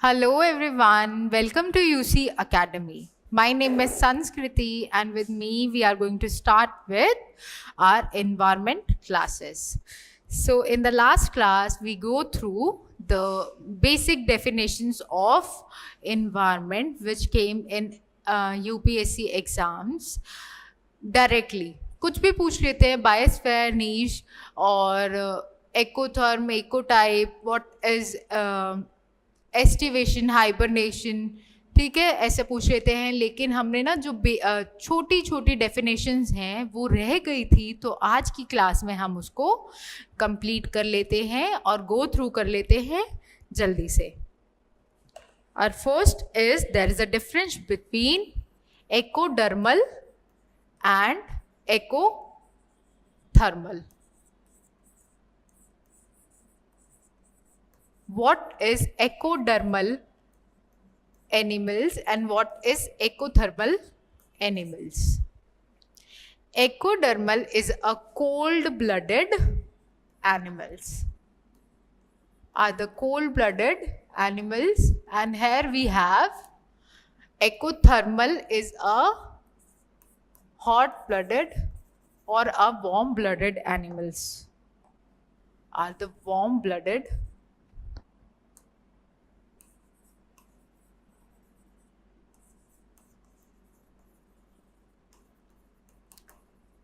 Hello everyone, welcome to UC Academy. My name is Sanskriti and with me we are going to start with our environment classes. So in the last class we go through the basic definitions of environment which came in UPSC exams directly कुछ भी पूछ लेते हैं biosphere नीश और एक्ोथर्म एक्ोटाइप what is aestivation hibernation ठीक है ऐसे पूछ लेते हैं लेकिन हमने ना जो छोटी छोटी डेफिनेशंस हैं वो रह गई थी तो आज की क्लास में हम उसको कंप्लीट कर लेते हैं और गो थ्रू कर लेते हैं जल्दी से. और first is there is a difference between ecodermal and ecothermal. What is ecodermal animals and what is ecothermal animals? Ecodermal is a cold-blooded animals. Are the cold-blooded animals, and here we have ecothermal is a hot-blooded or a warm-blooded animals. Are the warm-blooded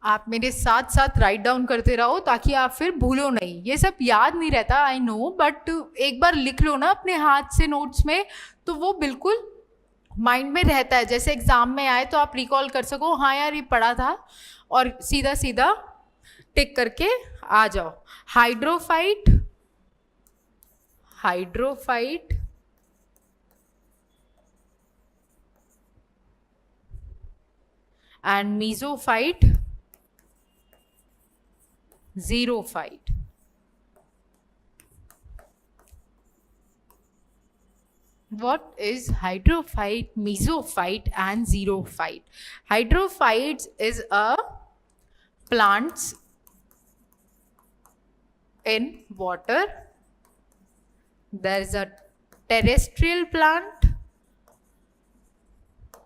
आप मेरे साथ साथ write down करते रहो ताकि आप फिर भूलो नहीं. ये सब याद नहीं रहता आई नो, बट एक बार लिख लो ना अपने हाथ से नोट्स में तो वो बिल्कुल माइंड में रहता है. जैसे एग्जाम में आए तो आप रिकॉल कर सको, हाँ यार ये पढ़ा था, और सीधा सीधा टिक करके आ जाओ. Hydrophyte, hydrophyte and mesophyte, xerophyte. What is hydrophyte, mesophyte and xerophyte? Hydrophytes is a plants in water. There is a terrestrial plant.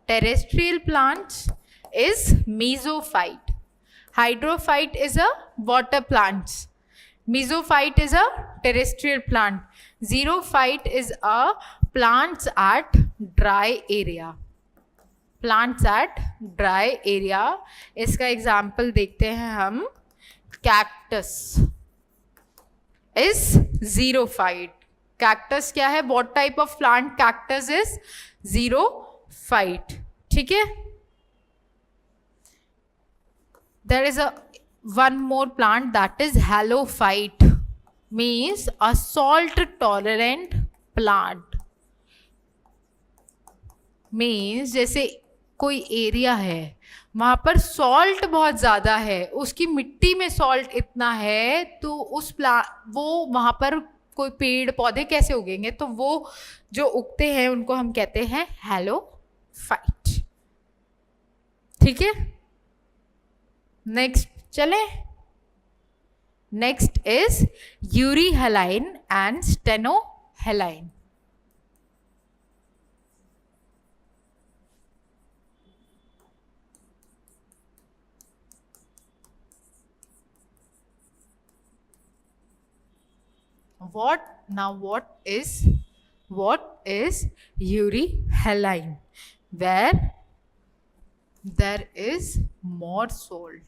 Terrestrial plants is mesophyte. Hydrophyte is a water plants. Mesophyte is a terrestrial plant. Xerophyte is a plants at dry area. Plants at dry area. इसका example देखते हैं हम. Cactus is xerophyte. Cactus क्या है? What type of plant? Cactus is xerophyte. ठीक है. There is a one more plant that is halophyte, means a salt tolerant plant. Means जैसे कोई एरिया है वहाँ पर सॉल्ट बहुत ज़्यादा है, उसकी मिट्टी में सॉल्ट इतना है तो उस वो वहाँ पर कोई पेड़ पौधे कैसे उगेंगे? तो वो जो उगते हैं उनको हम कहते हैं हैलोफाइट. ठीक है. नेक्स्ट चले. Next is euryhaline and stenohaline. What is euryhaline? Where there is more salt.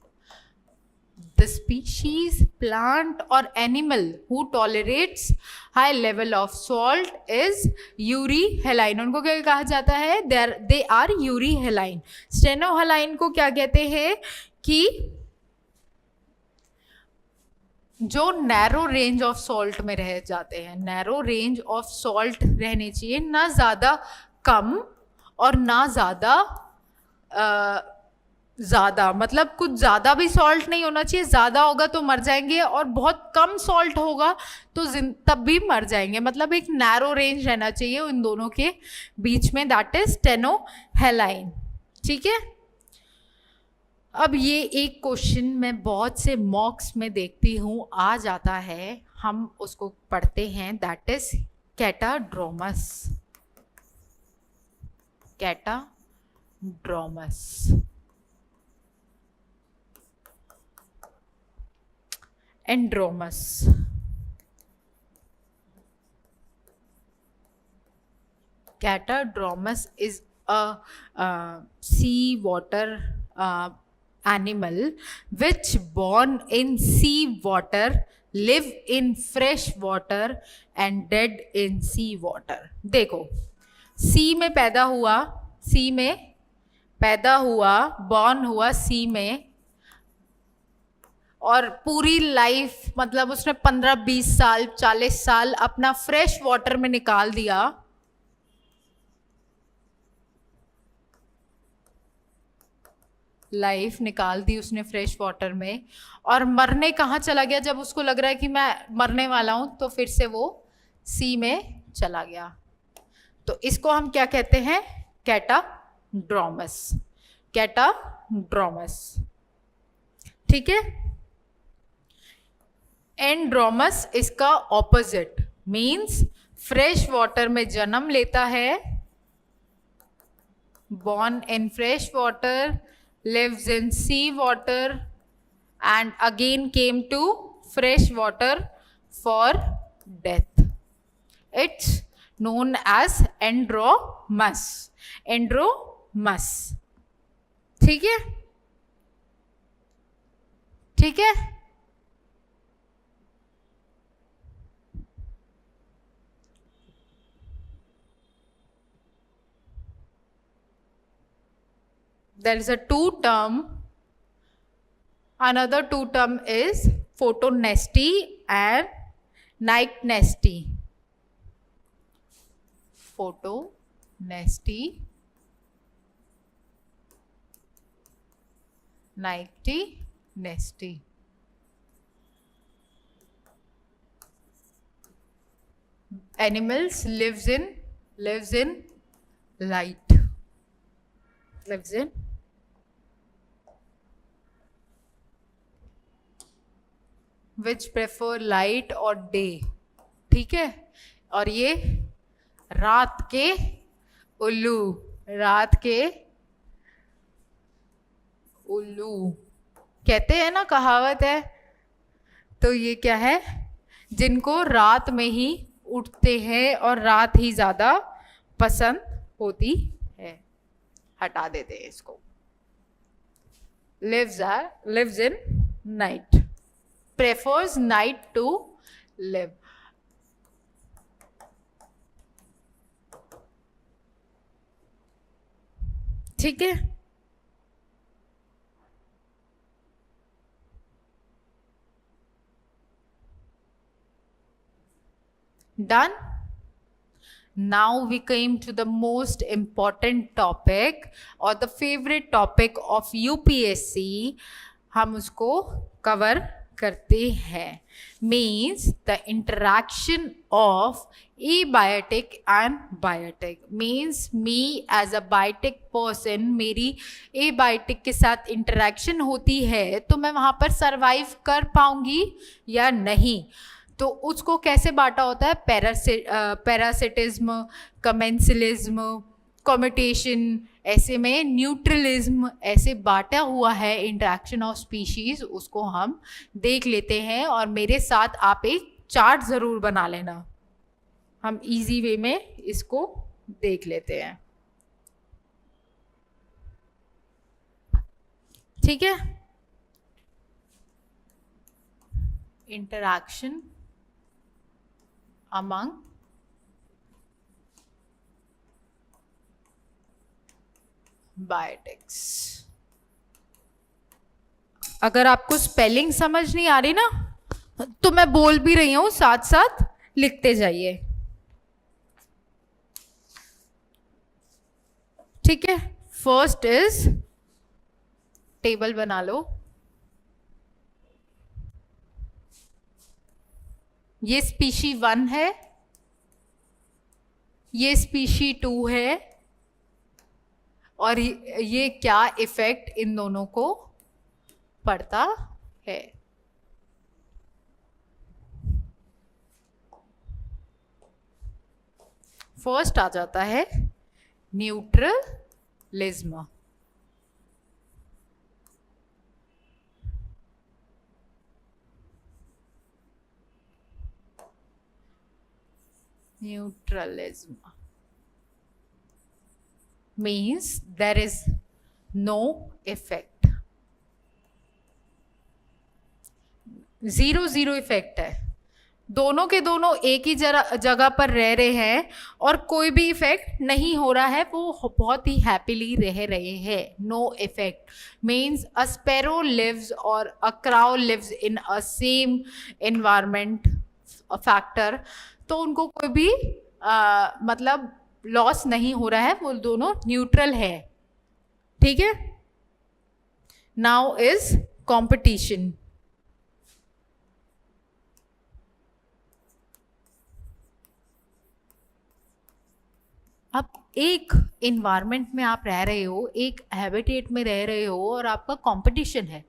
The species, plant or animal who tolerates high level of salt is यूरीहेलाइन. उनको क्या कहा जाता है? They are यूरीहेलाइन. स्टेनोहेलाइन को क्या कहते हैं कि जो नैरो रेंज ऑफ सॉल्ट में रह जाते हैं. नैरो रेंज ऑफ सॉल्ट रहने चाहिए, ना ज़्यादा कम और ना ज़्यादा मतलब कुछ ज़्यादा भी सॉल्ट नहीं होना चाहिए. ज़्यादा होगा तो मर जाएंगे और बहुत कम सॉल्ट होगा तो तब भी मर जाएंगे. मतलब एक नैरो रेंज रहना चाहिए इन दोनों के बीच में. That is stenohaline. ठीक है. अब ये एक क्वेश्चन मैं बहुत से मॉक्स में देखती हूँ आ जाता है, हम उसको पढ़ते हैं. That is catadromous. Catadromous, anadromous. Catadromus is a sea water animal which born in sea water, live in fresh water and dead in sea water. देखो, सी में पैदा हुआ, सी में पैदा हुआ, बॉर्न हुआ सी में, और पूरी लाइफ मतलब उसने 15-20 साल 40 साल अपना फ्रेश वाटर में निकाल दिया, लाइफ निकाल दी उसने फ्रेश वाटर में, और मरने कहाँ चला गया जब उसको लग रहा है कि मैं मरने वाला हूं, तो फिर से वो सी में चला गया। तो इसको हम क्या कहते हैं? कैटाड्रोमस, कैटाड्रोमस। ठीक है। एंड्रोमस इसका ऑपोजिट, मीन्स फ्रेश वाटर में जन्म लेता है, born in fresh water, lives in sea water and again came to fresh water for death. It's known as एंड्रोमस, एंड्रोमस। ठीक है, ठीक है। There is a two term. Another two term is photonasty and night nasty. Photonasty, nighty nasty. Animals lives in light, lives in which prefer light और day। ठीक है। और ये रात के उल्लू, रात के उल्लू कहते हैं ना, कहावत है। तो ये क्या है? जिनको रात में ही उठते हैं और रात ही ज्यादा पसंद होती है, हटा देते हैं इसको। lives in night, prefers night to live। ठीक है। Done? Now we came to the most important topic or the favorite topic of UPSC। हम उसको कवर करते हैं। Means the interaction of abiotic and biotic। Means me as a biotic person, मेरी abiotic के साथ interaction होती है तो मैं वहाँ पर survive कर पाऊंगी या नहीं। तो उसको कैसे बांटा होता है? पैरासिटिज्म, कमेंसिलिज्म, कॉम्यूटेशन, ऐसे में न्यूट्रलिज्म, ऐसे बांटा हुआ है इंटरेक्शन ऑफ स्पीशीज। उसको हम देख लेते हैं और मेरे साथ आप एक चार्ट ज़रूर बना लेना, हम इजी वे में इसको देख लेते हैं। ठीक है। Interaction among biotics. अगर आपको स्पेलिंग समझ नहीं आ रही ना, तो मैं बोल भी रही हूं, साथ साथ लिखते जाइए। ठीक है। फर्स्ट इज, टेबल बना लो। ये स्पीशी 1 है, ये स्पीशी 2 है, और ये क्या इफेक्ट इन दोनों को पड़ता है। फर्स्ट आ जाता है neutralism. Neutralism means there is no effect, zero effect है, दोनों के दोनों एक ही जगह पर रह रहे हैं और कोई भी इफेक्ट नहीं हो रहा है, वो बहुत ही हैप्पीली रह रहे हैं। No effect means a sparrow lives और a crow lives in a same environment factor, तो उनको कोई भी मतलब लॉस नहीं हो रहा है, वो दोनों न्यूट्रल है। ठीक है, नाउ इज कंपटीशन। अब एक इन्वायरमेंट में आप रह रहे हो, एक हैबिटेट में रह रहे हो और आपका कंपटीशन है।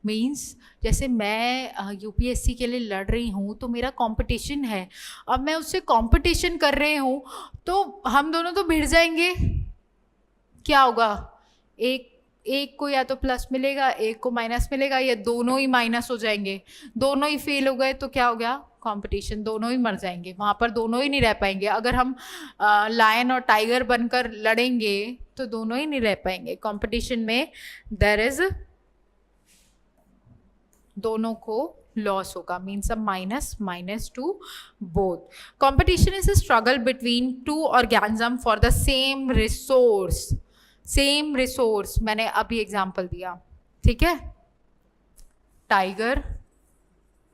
मीन्स जैसे मैं यूपीएससी के लिए लड़ रही हूँ तो मेरा कंपटीशन है, अब मैं उससे कंपटीशन कर रही हूँ तो हम दोनों तो भिड़ जाएंगे। क्या होगा, एक को या तो प्लस मिलेगा, एक को माइनस मिलेगा, या दोनों ही माइनस हो जाएंगे। दोनों ही फेल हो गए तो क्या हो गया, कंपटीशन, दोनों ही मर जाएंगे, वहाँ पर दोनों ही नहीं रह पाएंगे। अगर हम लायन और टाइगर बनकर लड़ेंगे तो दोनों ही नहीं रह पाएंगे कंपटीशन में। देयर इज, दोनों को लॉस होगा, means a minus minus two both. Competition is a struggle between two organism for the same resource. Same resource मैंने अभी एग्जाम्पल दिया, ठीक है, टाइगर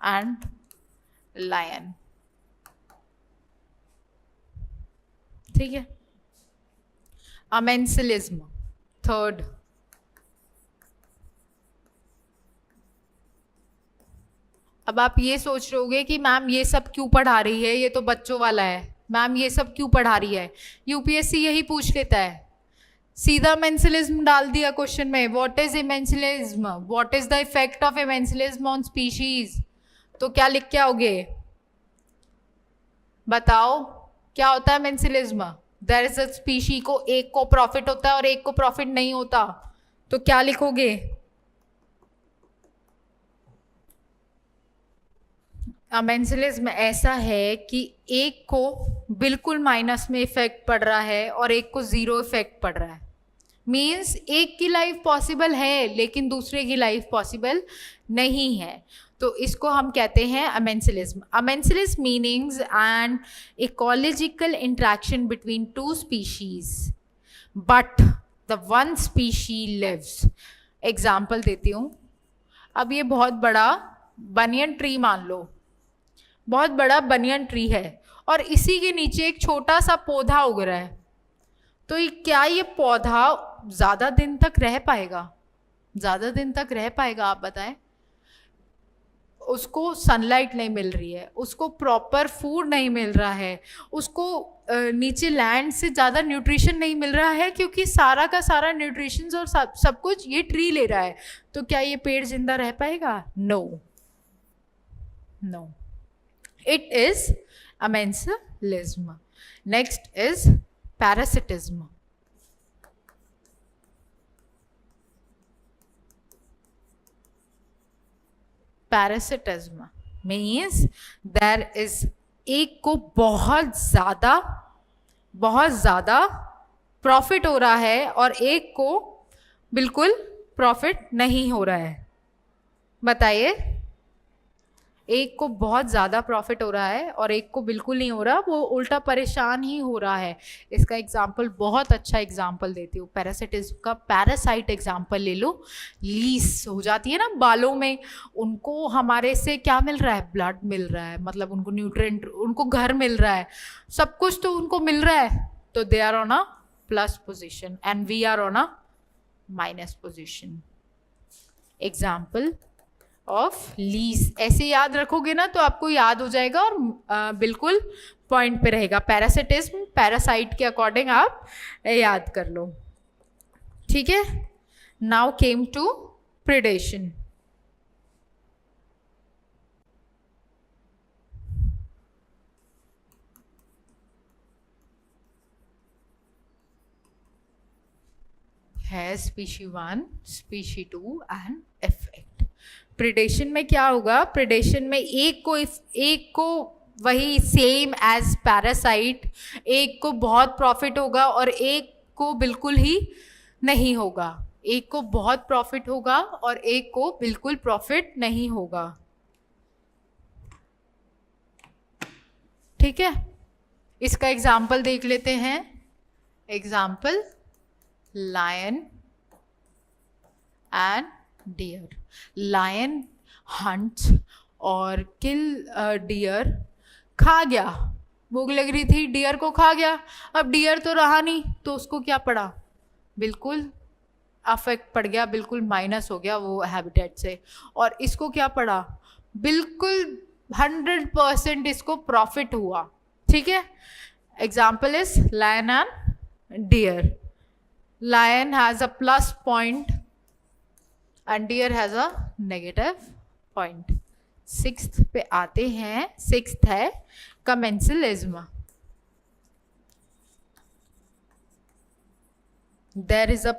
एंड लायन, ठीक है। Amensalism, third. अब आप ये सोच रहे होगे कि मैम ये सब क्यों पढ़ा रही है, ये तो बच्चों वाला है, मैम ये सब क्यों पढ़ा रही है। यूपीएससी यही पूछ लेता है, सीधा इमेंसिलिज्म डाल दिया क्वेश्चन में। What is amensalism, what is the effect of amensalism on species, तो क्या लिख के आओगे, बताओ क्या होता है amensalism. There is a species को एक को प्रॉफिट होता है और एक को प्रॉफिट नहीं होता, तो क्या लिखोगे। अमेंसिलिज्म ऐसा है कि एक को बिल्कुल माइनस में इफेक्ट पड़ रहा है और एक को जीरो इफेक्ट पड़ रहा है। मीन्स एक की लाइफ पॉसिबल है लेकिन दूसरे की लाइफ पॉसिबल नहीं है, तो इसको हम कहते हैं amensalism. Amensalism meanings and ecological interaction between two species but the one species lives. Example देती हूँ, अब ये बहुत बड़ा बनियन ट्री मान लो, बहुत बड़ा बनियन ट्री है और इसी के नीचे एक छोटा सा पौधा उग रहा है, तो क्या ये पौधा ज़्यादा दिन तक रह पाएगा, ज़्यादा दिन तक रह पाएगा, आप बताएं। उसको सनलाइट नहीं मिल रही है, उसको प्रॉपर फूड नहीं मिल रहा है, उसको नीचे लैंड से ज़्यादा न्यूट्रिशन नहीं मिल रहा है, क्योंकि सारा का सारा न्यूट्रिशन और सब कुछ ये ट्री ले रहा है, तो क्या ये पेड़ जिंदा रह पाएगा, no no. It is amensilism. Next is parasitism. Parasitism means there is एक को बहुत ज़्यादा प्रॉफिट हो रहा है और एक को बिल्कुल प्रॉफिट नहीं हो रहा है। बताइए, एक को बहुत ज़्यादा प्रॉफिट हो रहा है और एक को बिल्कुल नहीं हो रहा, वो उल्टा परेशान ही हो रहा है। इसका एग्जाम्पल, बहुत अच्छा एग्जाम्पल देती हूँ पैरासिटिज्म का। पैरासाइट एग्जाम्पल ले लो, लीस हो जाती है ना बालों में, उनको हमारे से क्या मिल रहा है, ब्लड मिल रहा है, मतलब उनको न्यूट्रिएंट, उनको घर मिल रहा है, सब कुछ तो उनको मिल रहा है, तो they are on a plus position and we are on a minus position. Example of लीज, ऐसे याद रखोगे ना तो आपको याद हो जाएगा और बिल्कुल पॉइंट पे रहेगा। पैरासिटिज्म पैरासाइट के अकॉर्डिंग आप याद कर लो, ठीक है। Now came to predation. है species 1, species 2 and effect. Predation में क्या होगा? प्रेडेशन में एक को वही सेम एज पैरासाइट, एक को बहुत प्रॉफिट होगा और एक को बिल्कुल ही नहीं होगा। एक को बहुत प्रॉफिट होगा और एक को बिल्कुल प्रॉफिट नहीं होगा। ठीक है, इसका एग्जाम्पल देख लेते हैं। Example, lion and deer. Lion hunts और किल डियर, खा गया, भूख लग रही थी, डियर को खा गया। अब डियर तो रहा नहीं, तो उसको क्या पड़ा? बिल्कुल अफेक्ट पड़ गया, बिल्कुल माइनस हो गया वो हैबिटेट से। और इसको क्या पड़ा? बिल्कुल 100% इसको प्रॉफिट हुआ। ठीक है, example is lion and deer. Lion has a plus point and deer has a negative point. 6th पे आते हैं। 6th है commensalism. There is a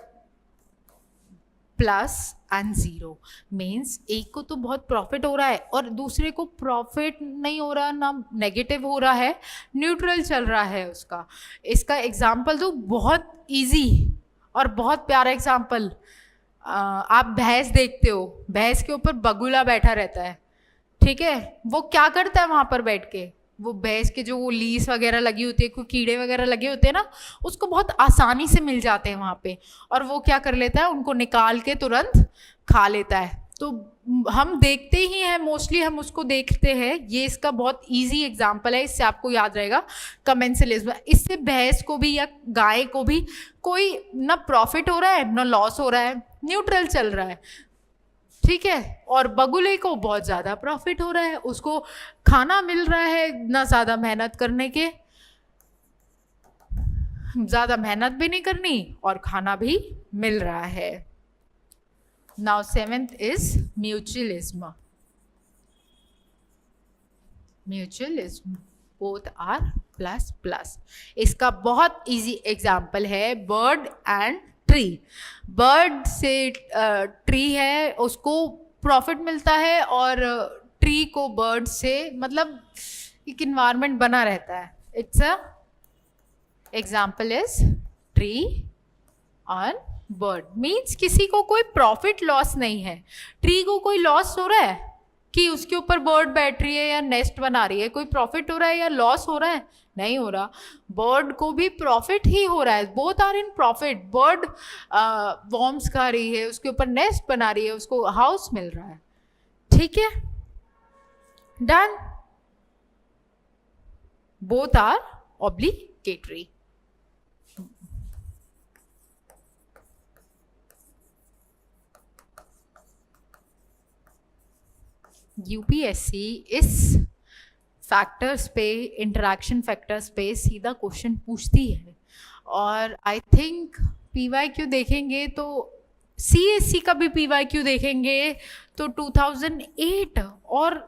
plus and 0, means एक को तो बहुत प्रॉफिट हो रहा है और दूसरे को प्रॉफिट नहीं हो रहा, ना नेगेटिव हो रहा है, न्यूट्रल चल रहा है उसका। इसका एग्जाम्पल तो बहुत इजी और बहुत प्यारा एग्जाम्पल। आप भैंस देखते हो, भैंस के ऊपर बगुला बैठा रहता है। ठीक है, वो क्या करता है वहाँ पर बैठ के? वो भैंस के जो वो लीस वगैरह लगी होती है, कोई कीड़े वगैरह लगे होते हैं ना, उसको बहुत आसानी से मिल जाते हैं वहाँ पे, और वो क्या कर लेता है? उनको निकाल के तुरंत खा लेता है। तो हम देखते ही हैं, मोस्टली हम उसको देखते हैं। ये इसका बहुत इजी एग्जाम्पल है, इससे आपको याद रहेगा कमेंसलिज्म। इससे भैंस को भी या गाय को भी कोई ना प्रॉफिट हो रहा है ना लॉस हो रहा है, न्यूट्रल चल रहा है। ठीक है, और बगुले को बहुत ज़्यादा प्रॉफिट हो रहा है, उसको खाना मिल रहा है, ना ज़्यादा मेहनत करने के, ज़्यादा मेहनत भी नहीं करनी और खाना भी मिल रहा है। Now 7th is mutualism. Mutualism both are plus plus. इसका बहुत इजी एग्जाम्पल है बर्ड एंड ट्री। बर्ड से ट्री है, उसको प्रॉफिट मिलता है, और ट्री को बर्ड से, मतलब एक इन्वायरमेंट बना रहता है। It's a example is tree और बर्ड। मीन्स किसी को कोई प्रॉफिट लॉस नहीं है। ट्री को कोई लॉस हो रहा है कि उसके ऊपर बर्ड बैठ रही है या नेस्ट बना रही है? कोई प्रॉफिट हो रहा है या लॉस हो रहा है? नहीं हो रहा। बर्ड को भी प्रॉफिट ही हो रहा है, both are in profit. Bird worms खा रही है, उसके ऊपर नेस्ट बना रही है, उसको हाउस मिल रहा है। ठीक है, done. Both are obligatory. UPSC इस फैक्टर्स पे, इंटरैक्शन फैक्टर्स पे सीधा क्वेश्चन पूछती है। और आई थिंक पीवाईक्यू देखेंगे तो सीएससी का भी पीवाईक्यू देखेंगे तो 2008 और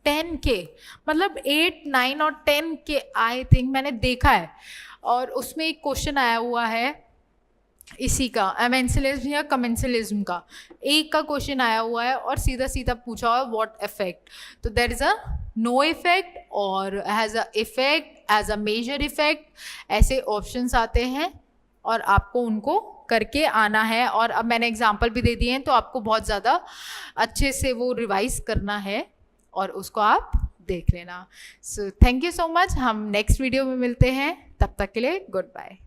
10 के, मतलब 8, 9 और 10 के आई थिंक मैंने देखा है। और उसमें एक क्वेश्चन आया हुआ है इसी का, एमेंसलिज्म या कमेंसलिज्म का। एक का क्वेश्चन आया हुआ है और सीधा सीधा पूछा हुआ है व्हाट इफेक्ट। तो there is a no effect और has a effect, as a major effect, ऐसे ऑप्शंस आते हैं और आपको उनको करके आना है। और अब मैंने एग्जांपल भी दे दिए हैं, तो आपको बहुत ज़्यादा अच्छे से वो रिवाइज करना है और उसको आप देख लेना। So thank you so much. हम नेक्स्ट वीडियो में मिलते हैं, तब तक के लिए गुड बाय।